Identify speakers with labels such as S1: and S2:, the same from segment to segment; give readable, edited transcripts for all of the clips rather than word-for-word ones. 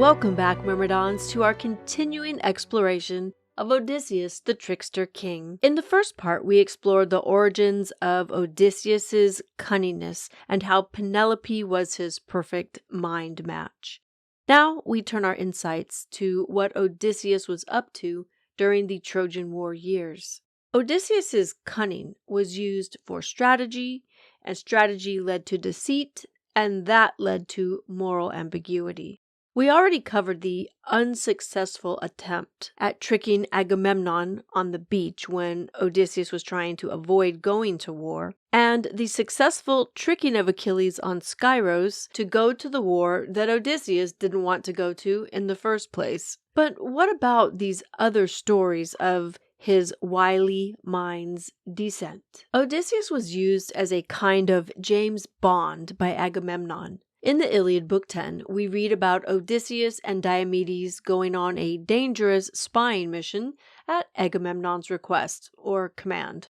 S1: Welcome back, Myrmidons, to our continuing exploration of Odysseus, the Trickster King. In the first part, we explored the origins of Odysseus's cunningness and how Penelope was his perfect mind match. Now we turn our insights to what Odysseus was up to during the Trojan War years. Odysseus's cunning was used for strategy, and strategy led to deceit, and that led to moral ambiguity. We already covered the unsuccessful attempt at tricking Agamemnon on the beach when Odysseus was trying to avoid going to war, and the successful tricking of Achilles on Skyros to go to the war that Odysseus didn't want to go to in the first place. But what about these other stories of his wily mind's descent? Odysseus was used as a kind of James Bond by Agamemnon. In the Iliad, Book 10, we read about Odysseus and Diomedes going on a dangerous spying mission at Agamemnon's request, or command.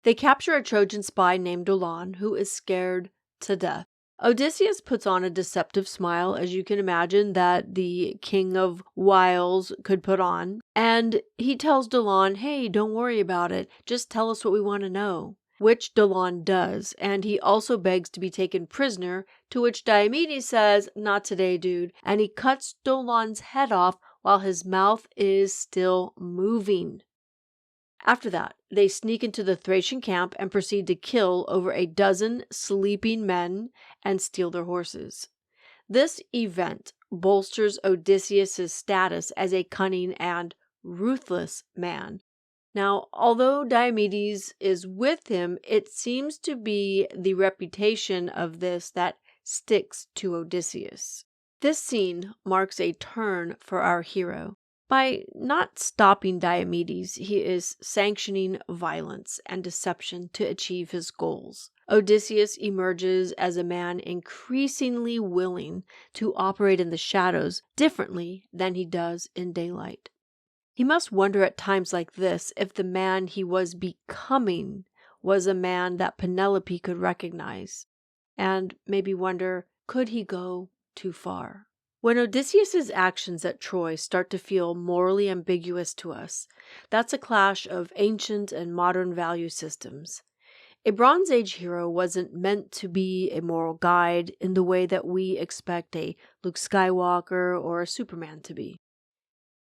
S1: They capture a Trojan spy named Dolon, who is scared to death. Odysseus puts on a deceptive smile, as you can imagine, that the king of wiles could put on, and he tells Dolon, "Hey, don't worry about it, just tell us what we want to know." Which Dolon does, and he also begs to be taken prisoner, to which Diomedes says, "Not today, dude," and he cuts Dolon's head off while his mouth is still moving. After that, they sneak into the Thracian camp and proceed to kill over a dozen sleeping men and steal their horses. This event bolsters Odysseus' status as a cunning and ruthless man. Now, although Diomedes is with him, it seems to be the reputation of this that sticks to Odysseus. This scene marks a turn for our hero. By not stopping Diomedes, he is sanctioning violence and deception to achieve his goals. Odysseus emerges as a man increasingly willing to operate in the shadows differently than he does in daylight. He must wonder at times like this if the man he was becoming was a man that Penelope could recognize, and maybe wonder, could he go too far? When Odysseus' actions at Troy start to feel morally ambiguous to us, that's a clash of ancient and modern value systems. A Bronze Age hero wasn't meant to be a moral guide in the way that we expect a Luke Skywalker or a Superman to be.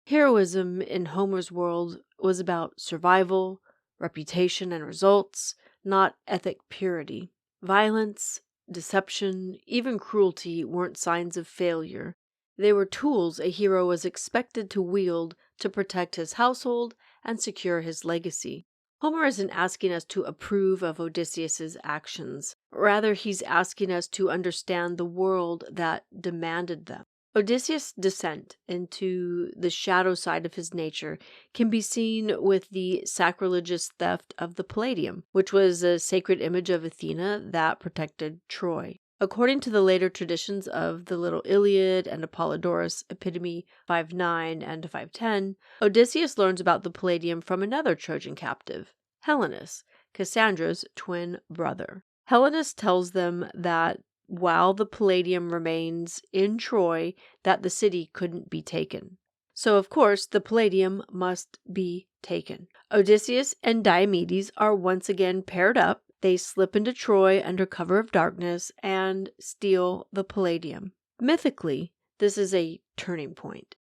S1: Heroism in Homer's world was about survival, reputation, and results, not ethic purity. Violence, deception, even cruelty weren't signs of failure. They were tools a hero was expected to wield to protect his household and secure his legacy. Homer isn't asking us to approve of Odysseus' actions. Rather, he's asking us to understand the world that demanded them. Odysseus' descent into the shadow side of his nature can be seen with the sacrilegious theft of the Palladium, which was a sacred image of Athena that protected Troy. According to the later traditions of the Little Iliad and Apollodorus, Epitome 5:9 and 5:10, Odysseus learns about the Palladium from another Trojan captive, Helenus, Cassandra's twin brother. Helenus tells them that while the Palladium remains in Troy, that the city couldn't be taken. So, of course, the Palladium must be taken. Odysseus and Diomedes are once again paired up. They slip into Troy under cover of darkness and steal the Palladium. Mythically, this is a turning point.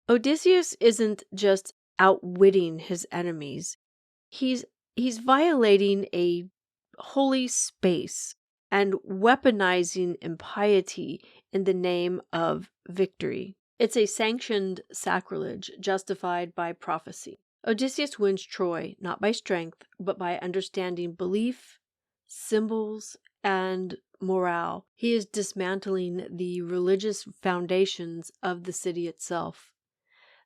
S1: Odysseus isn't just outwitting his enemies. He's violating a holy space and weaponizing impiety in the name of victory. It's a sanctioned sacrilege justified by prophecy. Odysseus wins Troy not by strength, but by understanding belief, symbols, and morale. He is dismantling the religious foundations of the city itself.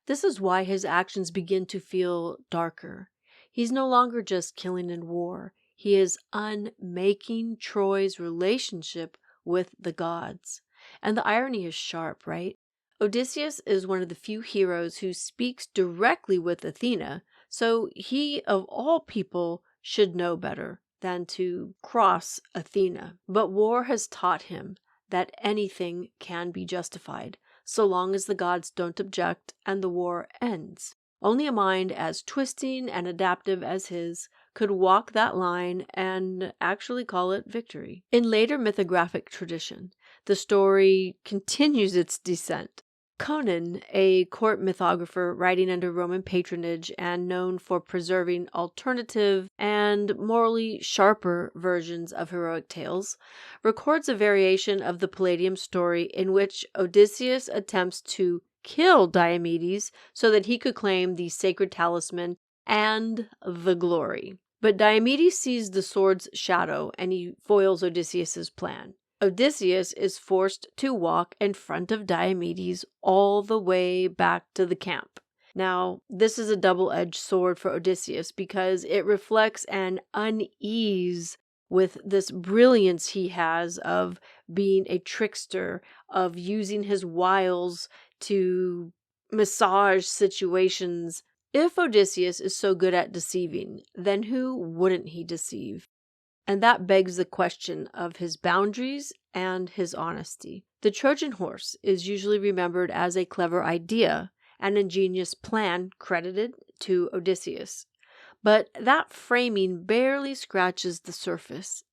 S1: This is why his actions begin to feel darker. He's no longer just killing in war. He is unmaking Troy's relationship with the gods. And the irony is sharp, right? Odysseus is one of the few heroes who speaks directly with Athena, so he, of all people, should know better than to cross Athena. But war has taught him that anything can be justified. so long as the gods don't object and the war ends. Only a mind as twisting and adaptive as his could walk that line and actually call it victory. In later mythographic tradition, the story continues its descent. Cunning, a court mythographer writing under Roman patronage and known for preserving alternative and morally sharper versions of heroic tales, records a variation of the Palladium story in which Odysseus attempts to kill Diomedes so that he could claim the sacred talisman and the glory. But Diomedes sees the sword's shadow and he foils Odysseus's plan. Odysseus is forced to walk in front of Diomedes all the way back to the camp. Now, this is a double-edged sword for Odysseus because it reflects an unease with this brilliance he has of being a trickster, of using his wiles to massage situations. If Odysseus is so good at deceiving, then who wouldn't he deceive? And that begs the question of his boundaries and his honesty. The Trojan horse is usually remembered as a clever idea, an ingenious plan credited to Odysseus. But that framing barely scratches the surface.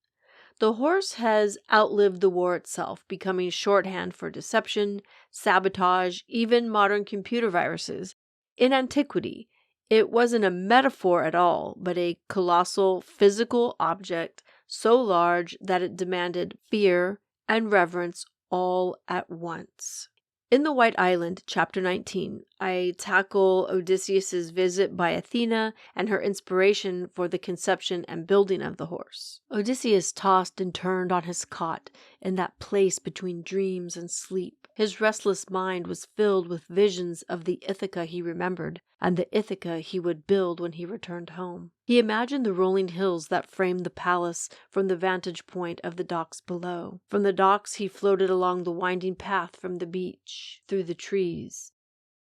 S1: The horse has outlived the war itself, becoming shorthand for deception, sabotage, even modern computer viruses. In antiquity, it wasn't a metaphor at all, but a colossal physical object so large that it demanded fear and reverence all at once. In The White Island, chapter 19, I tackle Odysseus's visit by Athena and her inspiration for the conception and building of the horse. Odysseus tossed and turned on his cot in that place between dreams and sleep. His restless mind was filled with visions of the Ithaca he remembered, and the Ithaca he would build when he returned home. He imagined the rolling hills that framed the palace from the vantage point of the docks below. From the docks he floated along the winding path from the beach, through the trees.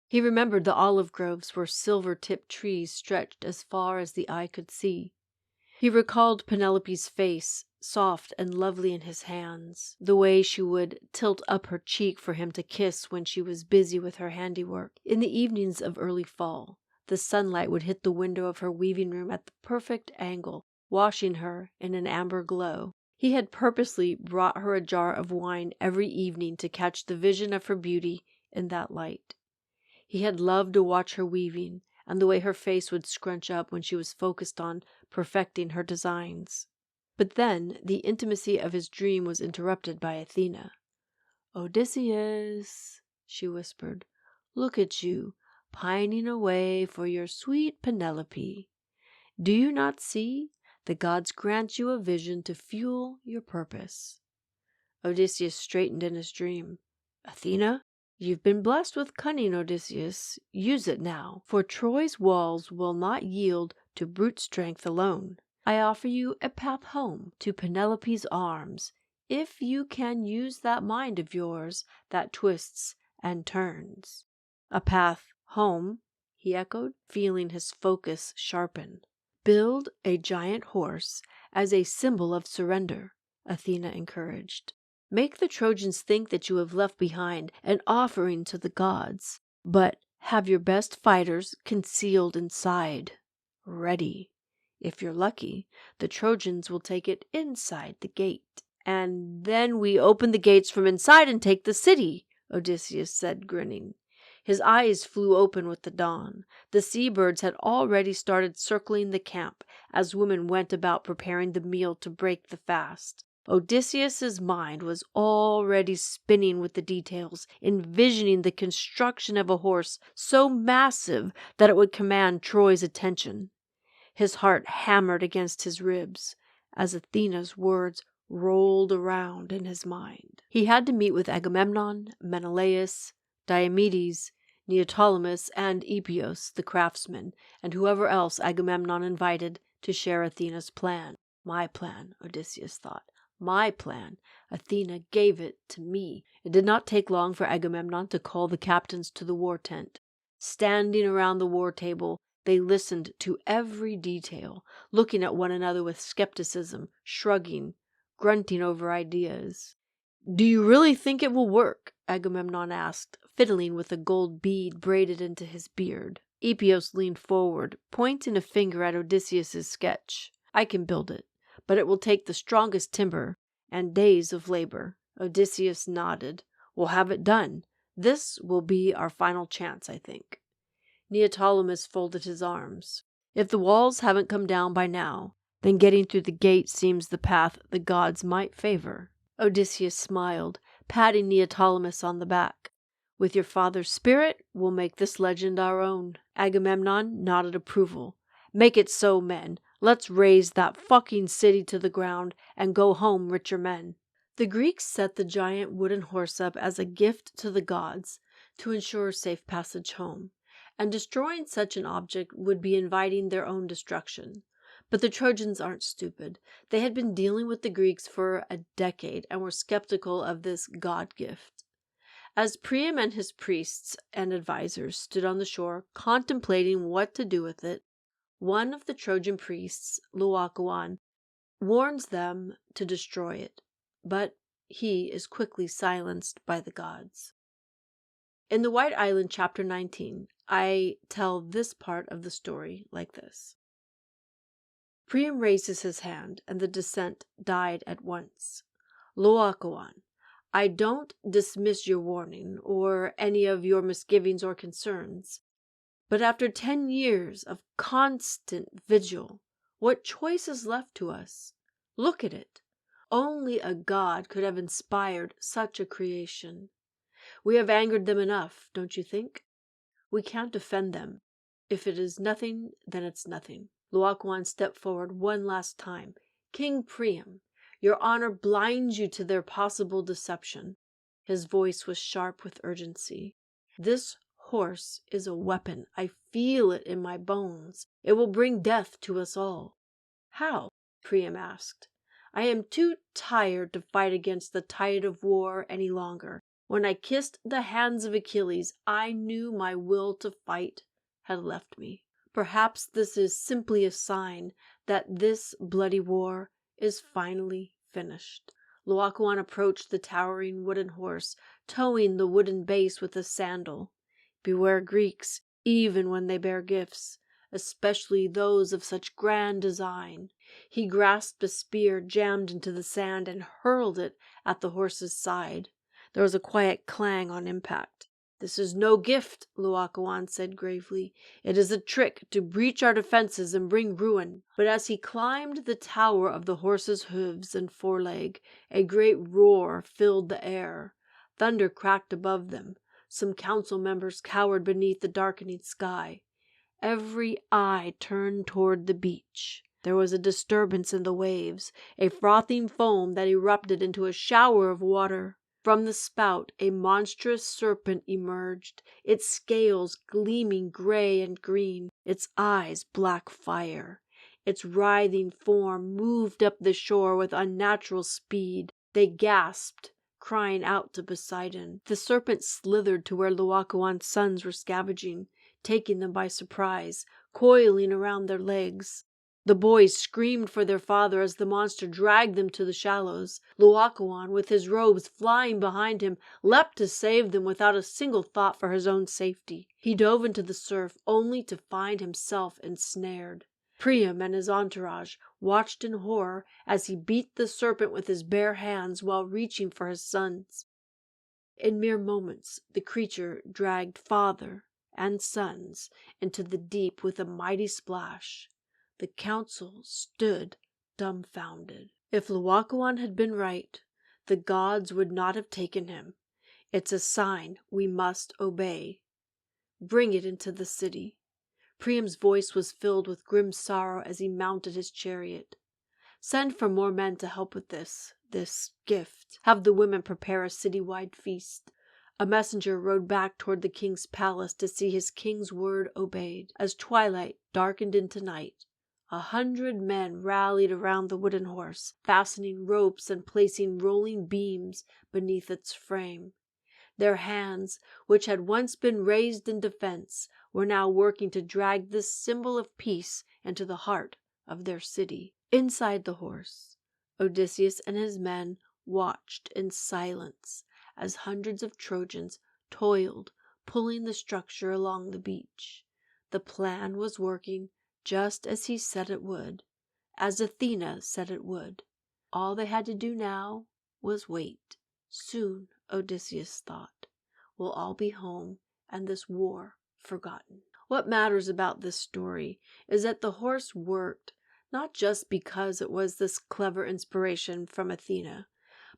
S1: He remembered the olive groves where silver-tipped trees stretched as far as the eye could see. He recalled Penelope's face, soft and lovely in his hands, the way she would tilt up her cheek for him to kiss when she was busy with her handiwork. In the evenings of early fall, the sunlight would hit the window of her weaving room at the perfect angle, washing her in an amber glow. He had purposely brought her a jar of wine every evening to catch the vision of her beauty in that light. He had loved to watch her weaving, and the way her face would scrunch up when she was focused on perfecting her designs. But then the intimacy of his dream was interrupted by Athena. "Odysseus," she whispered, "look at you, pining away for your sweet Penelope. Do you not see? The gods grant you a vision to fuel your purpose." Odysseus straightened in his dream. "Athena? You've been blessed with cunning, Odysseus. Use it now, for Troy's walls will not yield to brute strength alone. I offer you a path home to Penelope's arms, if you can use that mind of yours that twists and turns." "A path home?" he echoed, feeling his focus sharpen. "Build a giant horse as a symbol of surrender," Athena encouraged. "Make the Trojans think that you have left behind an offering to the gods, but have your best fighters concealed inside, ready. If you're lucky, the Trojans will take it inside the gate." "And then we open the gates from inside and take the city," Odysseus said, grinning. His eyes flew open with the dawn. The seabirds had already started circling the camp as women went about preparing the meal to break the fast. Odysseus's mind was already spinning with the details, envisioning the construction of a horse so massive that it would command Troy's attention. His heart hammered against his ribs as Athena's words rolled around in his mind. He had to meet with Agamemnon, Menelaus, Diomedes, Neoptolemus, and Epios, the craftsman, and whoever else Agamemnon invited to share Athena's plan. My plan, Odysseus thought. My plan. Athena gave it to me. It did not take long for Agamemnon to call the captains to the war tent. Standing around the war table, they listened to every detail, looking at one another with skepticism, shrugging, grunting over ideas. "Do you really think it will work?" Agamemnon asked, fiddling with a gold bead braided into his beard. Epios leaned forward, pointing a finger at Odysseus's sketch. "I can build it, but it will take the strongest timber and days of labor." Odysseus nodded. "We'll have it done. This will be our final chance, I think." Neoptolemus folded his arms. "If the walls haven't come down by now, then getting through the gate seems the path the gods might favor." Odysseus smiled, patting Neoptolemus on the back. "With your father's spirit, we'll make this legend our own." Agamemnon nodded approval. "Make it so, men. Let's raze that fucking city to the ground and go home richer men." The Greeks set the giant wooden horse up as a gift to the gods to ensure safe passage home, and destroying such an object would be inviting their own destruction. But the Trojans aren't stupid. They had been dealing with the Greeks for a decade and were skeptical of this god gift. As Priam and his priests and advisors stood on the shore contemplating what to do with it, one of the Trojan priests, Laocoon, warns them to destroy it, but he is quickly silenced by the gods. In The White Island, chapter 19, I tell this part of the story like this. Priam raises his hand, and the descent died at once. Laocoon, I don't dismiss your warning, or any of your misgivings or concerns. But after 10 years of constant vigil, what choice is left to us? Look at it. Only a god could have inspired such a creation. We have angered them enough, don't you think? We can't defend them. If it is nothing, then it's nothing. Laocoon stepped forward one last time. King Priam, your honor blinds you to their possible deception. His voice was sharp with urgency. This horse is a weapon. I feel it in my bones. It will bring death to us all. How? Priam asked. I am too tired to fight against the tide of war any longer. When I kissed the hands of Achilles, I knew my will to fight had left me. Perhaps this is simply a sign that this bloody war is finally finished. Laocoon approached the towering wooden horse, towing the wooden base with a sandal. Beware Greeks, even when they bear gifts, especially those of such grand design. He grasped a spear jammed into the sand and hurled it at the horse's side. There was a quiet clang on impact. This is no gift, Laocoon said gravely. It is a trick to breach our defenses and bring ruin. But as he climbed the tower of the horse's hooves and foreleg, a great roar filled the air. Thunder cracked above them. Some council members cowered beneath the darkening sky. Every eye turned toward the beach. There was a disturbance in the waves, a frothing foam that erupted into a shower of water. From the spout a monstrous serpent emerged, its scales gleaming gray and green, its eyes black fire. Its writhing form moved up the shore with unnatural speed. They gasped, crying out to Poseidon. The serpent slithered to where Laocoon's sons were scavenging, taking them by surprise, coiling around their legs. The boys screamed for their father as the monster dragged them to the shallows. Laocoon, with his robes flying behind him, leapt to save them without a single thought for his own safety. He dove into the surf only to find himself ensnared. Priam and his entourage watched in horror as he beat the serpent with his bare hands while reaching for his sons. In mere moments, the creature dragged father and sons into the deep with a mighty splash. The council stood dumbfounded. If Laocoon had been right, the gods would not have taken him. It's a sign we must obey. Bring it into the city. Priam's voice was filled with grim sorrow as he mounted his chariot. Send for more men to help with this gift. Have the women prepare a city-wide feast. A messenger rode back toward the king's palace to see his king's word obeyed. As twilight darkened into night, 100 men rallied around the wooden horse, fastening ropes and placing rolling beams beneath its frame. Their hands, which had once been raised in defense, were now working to drag this symbol of peace into the heart of their city. Inside the horse, Odysseus and his men watched in silence as hundreds of Trojans toiled, pulling the structure along the beach. The plan was working just as he said it would, as Athena said it would. All they had to do now was wait. Soon, Odysseus thought, we'll all be home and this war forgotten. What matters about this story is that the horse worked not just because it was this clever inspiration from Athena,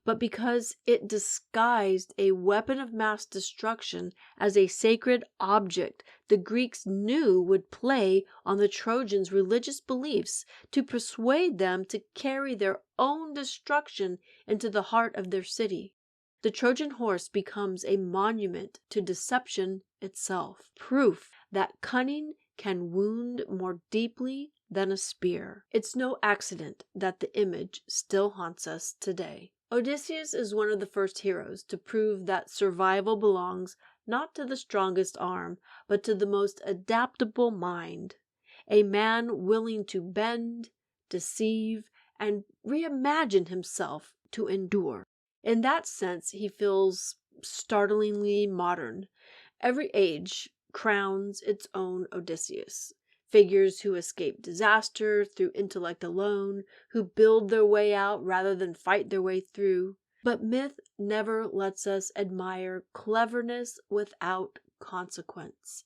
S1: but because it disguised a weapon of mass destruction as a sacred object the Greeks knew would play on the Trojans' religious beliefs to persuade them to carry their own destruction into the heart of their city. The Trojan horse becomes a monument to deception itself, proof that cunning can wound more deeply than a spear. It's no accident that the image still haunts us today. Odysseus is one of the first heroes to prove that survival belongs not to the strongest arm, but to the most adaptable mind. A man willing to bend, deceive, and reimagine himself to endure. In that sense, he feels startlingly modern. Every age crowns its own Odysseus. Figures who escape disaster through intellect alone, who build their way out rather than fight their way through. But myth never lets us admire cleverness without consequence.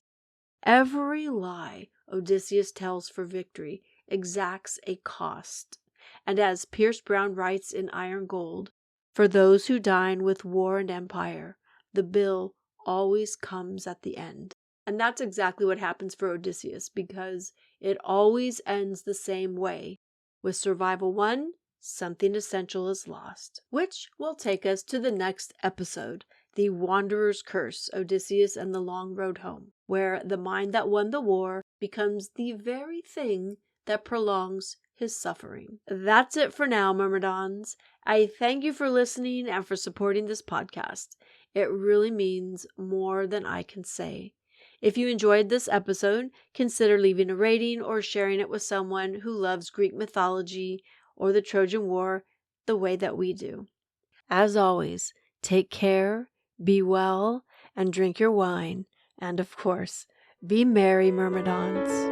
S1: Every lie Odysseus tells for victory exacts a cost. And as Pierce Brown writes in Iron Gold, for those who dine with war and empire, the bill always comes at the end. And that's exactly what happens for Odysseus, because it always ends the same way. With survival won, something essential is lost. Which will take us to the next episode, The Wanderer's Curse, Odysseus and the Long Road Home, where the mind that won the war becomes the very thing that prolongs his suffering. That's it for now, Myrmidons. I thank you for listening and for supporting this podcast. It really means more than I can say. If you enjoyed this episode, consider leaving a rating or sharing it with someone who loves Greek mythology or the Trojan War the way that we do. As always, take care, be well, and drink your wine. And of course, be merry, Myrmidons.